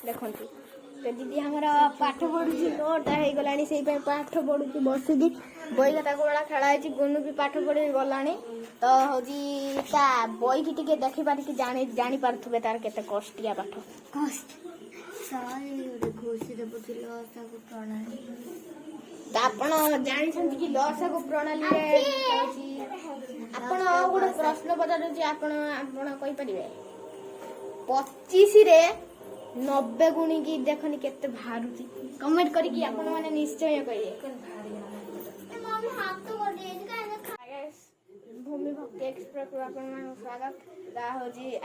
देखु तो दीदी हमारा पाठ पढ़ुची 9टा हो गलानी से पाठ पढ़ुची बसिकी बही खाता गोड़ा खेलाई गुनु भी पाठ पढ़ी गलानी तो हूँ बही की टे देखी पारिकी जानी पारे तार केते कष्टिया पाठ आपण जानी कि लसागु प्रणाली आपण गोटे प्रश्न पचार आपण कही पारे 25 रे 90 गुणी की देखनी केते भारुती कमेंट करके आपण माने निश्चय कहिए भूमि भक्ति एक्सप्रेस को आपण स्वागत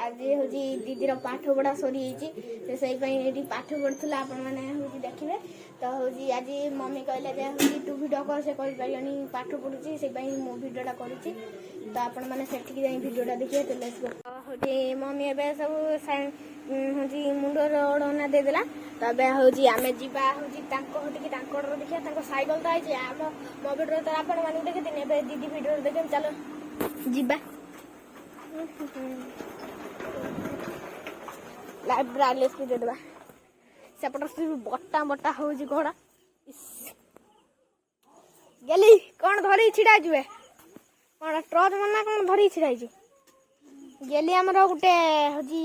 आज हूँ दीदीर पाठ पढ़ा सरी से पाठ पढ़ुला आपण मैंने हूँ देखिए तो हूँ आज मम्मी कहले हूँ तू भिड कर से पानी पाठ पढ़ुची से मो भिडटा करुच्ची तो आपण मैंने से भिडटा देखिए तो हूँ मम्मी ए सब हूँ मुंडर ओढ़ना देदेला तो हूँ आम जा हूँ देखिए सैकल तो आई आम मो भिडियो तो आपण मैंने देखी दीदी भिडियो देखे चलो जीबा लाइव ब्राइटनेस भी दे देबा सेपट बटा बटा हो घोड़ा गेली कौन धरी छिड़ा जुए कौन ट्रच मना कौन धरी छिड़ा गेली आमर गोटे हजी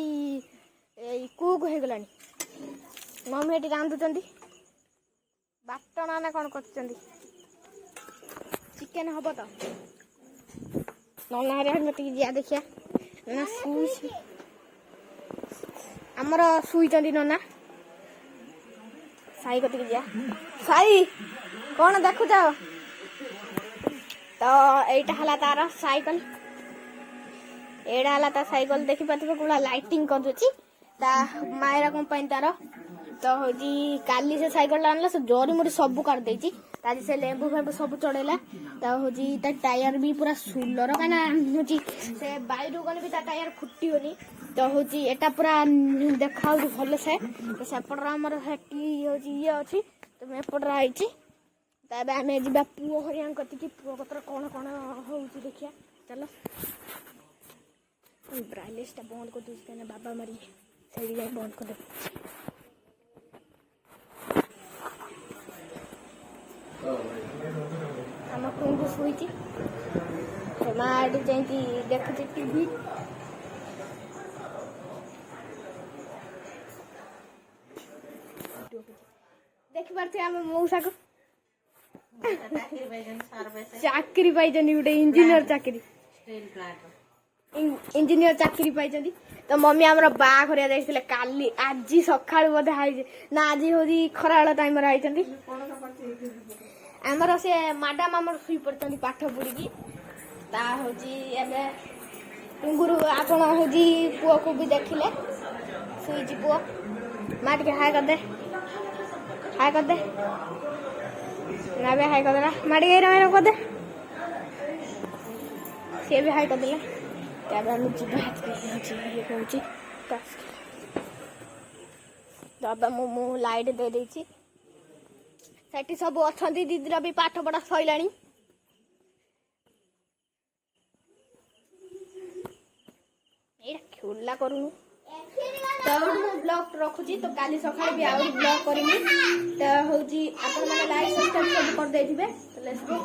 कुक हो गलानी मम्मी एटी रांधुचंदी बाटना ना कौन कर चिकेन हम तो नना टे जा देखिया ना आमर शुई नना साई कति जा साई कौन देखु जाओ तो एटा हला तार साइकल एड़ा हला ता साइकल देखि पाथबे कोला लाइटिंग कर दोची ता मायरा कंपनी तार तो हजी काली से साइकल आनला से जोरी मोरी सब काट देची ताजी से लेंबू फेंबू सब चढ़ेला तो हजी ता टायर भी पूरा सुलर काना हजी से बाइरु गने भी ता टायर फुटियोनी तो हजी एटा पूरा देखाउ भल से तो सेपटर हमर हेटी हजी ये अछि तो मैं पडरा आइची तबे हमें जिबा पुओ हरियां कति कि पुओ कतर कोन कोन होउची देखिया चलो ब्राइटनेस ता बंद कर दूस केना बाबा मरी सेडी जाय बंद कर दे आम कुंगु शुई माँ जाती देखुचे टीवी देखी पारे आम मौसा को चाकरी पाई गोटे इंजीनियर चाकरी इंजीनियर चाकरी पाई तो मम्मी आमर बाघरिया जाइए काली आज सका बोधे आई ना आज हूँ खरा टाइम आई आमर से मैडम आमर शुई पड़ते पाठ पढ़ी ता हूँ टुंगुरु आपण हूँ पुओ को भी देखिले शुई पुओ माँ टे हाय करदे हाय करदे ना भी हाय करदेला माँ टे करदे सी भी हाय करदे दादा मो लाइट दे देछि सेठी सब अच्छा दीदीर भी पाठ पढ़ा सैलानी खोला करूनु तो ब्लॉग रखुची तो काली सकाळे भी आउरी ब्लॉग करमी तो होची आपण माने लाइक सब्सक्राइब सब कर देथिबे तो लेट्स गो।